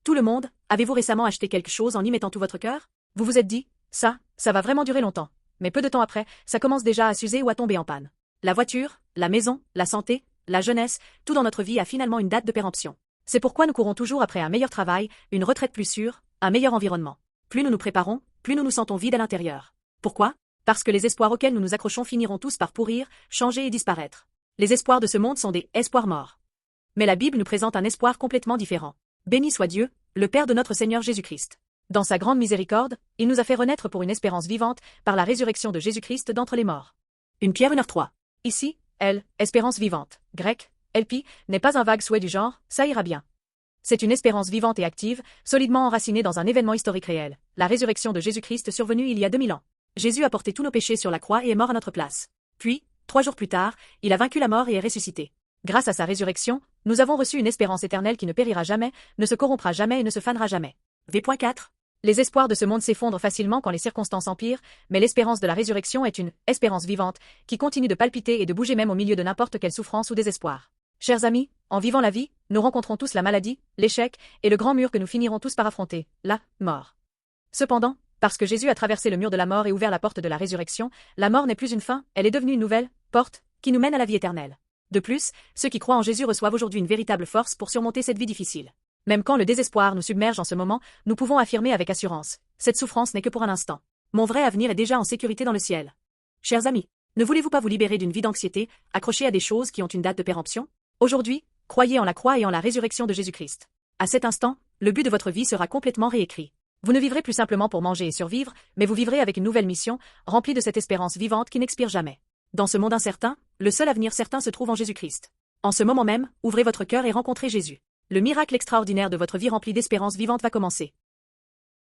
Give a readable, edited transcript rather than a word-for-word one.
Tout le monde, avez-vous récemment acheté quelque chose en y mettant tout votre cœur? Vous vous êtes dit, ça va vraiment durer longtemps. Mais peu de temps après, ça commence déjà à s'user ou à tomber en panne. La voiture, la maison, la santé, la jeunesse, tout dans notre vie a finalement une date de péremption. C'est pourquoi nous courons toujours après un meilleur travail, une retraite plus sûre, un meilleur environnement. Plus nous nous préparons, plus nous nous sentons vides à l'intérieur. Pourquoi? Parce que les espoirs auxquels nous nous accrochons finiront tous par pourrir, changer et disparaître. Les espoirs de ce monde sont des espoirs morts. Mais la Bible nous présente un espoir complètement différent. Béni soit Dieu, le Père de notre Seigneur Jésus-Christ. Dans sa grande miséricorde, il nous a fait renaître pour une espérance vivante par la résurrection de Jésus-Christ d'entre les morts. 1 Pierre 1h3. Ici, espérance vivante, grec, elpi, n'est pas un vague souhait du genre, ça ira bien. C'est une espérance vivante et active, solidement enracinée dans un événement historique réel, la résurrection de Jésus-Christ survenue il y a 2000 ans. Jésus a porté tous nos péchés sur la croix et est mort à notre place. Puis, 3 jours plus tard, il a vaincu la mort et est ressuscité. Grâce à sa résurrection, nous avons reçu une espérance éternelle qui ne périra jamais, ne se corrompra jamais et ne se fanera jamais. V.4. Les espoirs de ce monde s'effondrent facilement quand les circonstances empirent, mais l'espérance de la résurrection est une espérance vivante, qui continue de palpiter et de bouger même au milieu de n'importe quelle souffrance ou désespoir. Chers amis, en vivant la vie, nous rencontrons tous la maladie, l'échec, et le grand mur que nous finirons tous par affronter, la mort. Cependant, parce que Jésus a traversé le mur de la mort et ouvert la porte de la résurrection, la mort n'est plus une fin, elle est devenue une nouvelle porte, qui nous mène à la vie éternelle. De plus, ceux qui croient en Jésus reçoivent aujourd'hui une véritable force pour surmonter cette vie difficile. Même quand le désespoir nous submerge en ce moment, nous pouvons affirmer avec assurance, cette souffrance n'est que pour un instant. Mon vrai avenir est déjà en sécurité dans le ciel. Chers amis, ne voulez-vous pas vous libérer d'une vie d'anxiété, accrochée à des choses qui ont une date de péremption? Aujourd'hui, croyez en la croix et en la résurrection de Jésus-Christ. À cet instant, le but de votre vie sera complètement réécrit. Vous ne vivrez plus simplement pour manger et survivre, mais vous vivrez avec une nouvelle mission, remplie de cette espérance vivante qui n'expire jamais. Dans ce monde incertain, le seul avenir certain se trouve en Jésus-Christ. En ce moment même, ouvrez votre cœur et rencontrez Jésus. Le miracle extraordinaire de votre vie remplie d'espérance vivante va commencer.